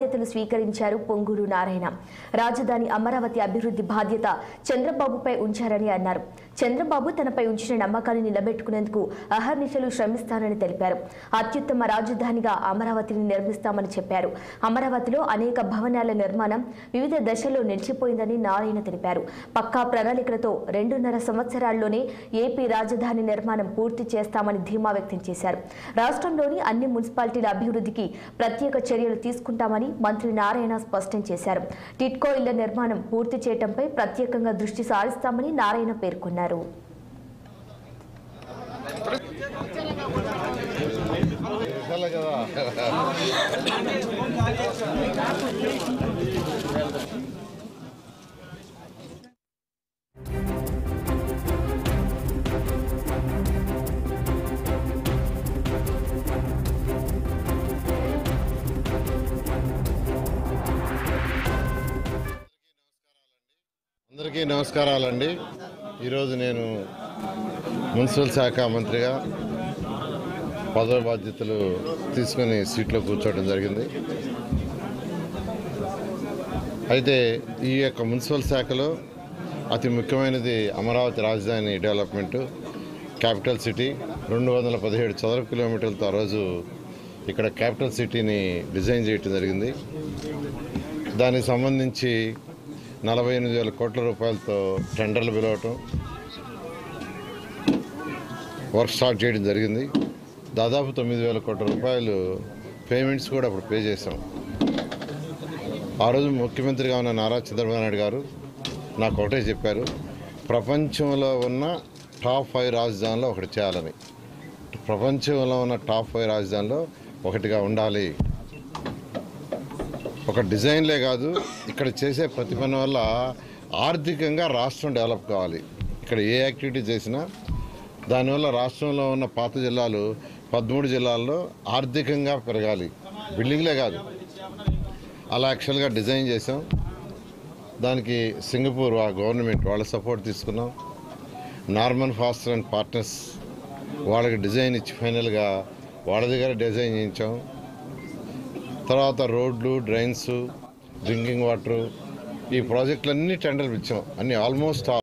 బాధ్యతలు స్వీకరించారు పొంగూరు నారాయణ. రాజధాని అమరావతి అభివృద్ధి బాధ్యత చంద్రబాబుపై ఉంచారని అన్నారు. చంద్రబాబు తనపై ఉంచిన నమ్మకాన్ని నిలబెట్టుకునేందుకు అహర్నిశలు శ్రమిస్తానని తెలిపారు. అత్యుత్తమ రాజధానిగా అమరావతిని నిర్మిస్తామని చెప్పారు. అమరావతిలో అనేక భవనాల నిర్మాణం వివిధ దశల్లో నిలిచిపోయిందని నారాయణ తెలిపారు. పక్కా ప్రణాళికలతో 2.5 సంవత్సరాల్లోనే ఏపీ రాజధాని నిర్మాణం పూర్తి చేస్తామని ధీమా వ్యక్తం చేశారు. రాష్ట్రంలోని అన్ని మున్సిపాలిటీల అభివృద్ధికి ప్రత్యేక చర్యలు తీసుకుంటామని మంత్రి నారాయణ స్పష్టం చేశారు. టిట్కో ఇళ్ల నిర్మాణం పూర్తి చేయడంపై ప్రత్యేకంగా దృష్టి సారిస్తామని నారాయణ పేర్కొన్నారు. అందరికీ నమస్కారాలండి. ఈరోజు నేను మున్సిపల్ శాఖ మంత్రిగా పదవి బాధ్యతలు తీసుకుని సీట్లో కూర్చోవడం జరిగింది. అయితే ఈ యొక్క మున్సిపల్ శాఖలో అతి ముఖ్యమైనది అమరావతి రాజధాని డెవలప్మెంటు, క్యాపిటల్ సిటీ. 217 చదరపు కిలోమీటర్లతో ఆ రోజు ఇక్కడ క్యాపిటల్ సిటీని డిజైన్ చేయడం జరిగింది. దానికి సంబంధించి 48,000 కోట్ల రూపాయలతో టెండర్లు పిలవటం, వర్క్ స్టార్ట్ చేయడం జరిగింది. దాదాపు 9,000 కోట్ల రూపాయలు పేమెంట్స్ కూడా అప్పుడు పే చేశాం. ఆ రోజు ముఖ్యమంత్రిగా ఉన్న నారా చంద్రబాబు నాయుడు గారు నాకు ఒకటే చెప్పారు, ప్రపంచంలో ఉన్న టాప్ 5 రాజధానిలో ఒకటి చేయాలని. ప్రపంచంలో ఉన్న టాప్ 5 రాజధానిలో ఒకటిగా ఉండాలి. ఒక డిజైన్లే కాదు, ఇక్కడ చేసే ప్రతి పని వల్ల ఆర్థికంగా రాష్ట్రం డెవలప్ కావాలి. ఇక్కడ ఏ యాక్టివిటీ చేసినా దానివల్ల రాష్ట్రంలో ఉన్న పాత జిల్లాలు 13 జిల్లాల్లో ఆర్థికంగా పెరగాలి. బిల్డింగ్లే కాదు, అలా యాక్చువల్గా డిజైన్ చేసాం. దానికి సింగపూర్ గవర్నమెంట్ వాళ్ళ సపోర్ట్ తీసుకున్నాం. నార్మన్ ఫాస్టర్ అండ్ పార్ట్నర్స్ వాళ్ళకి డిజైన్ ఇచ్చి ఫైనల్గా వాళ్ళ దగ్గర డిజైన్ చేయించాం. తర్వాత రోడ్లు, డ్రైన్స్, డ్రింకింగ్ వాటరు, ఈ ప్రాజెక్టులన్నీ టెండర్లు ఇచ్చాం. అన్నీ ఆల్మోస్ట్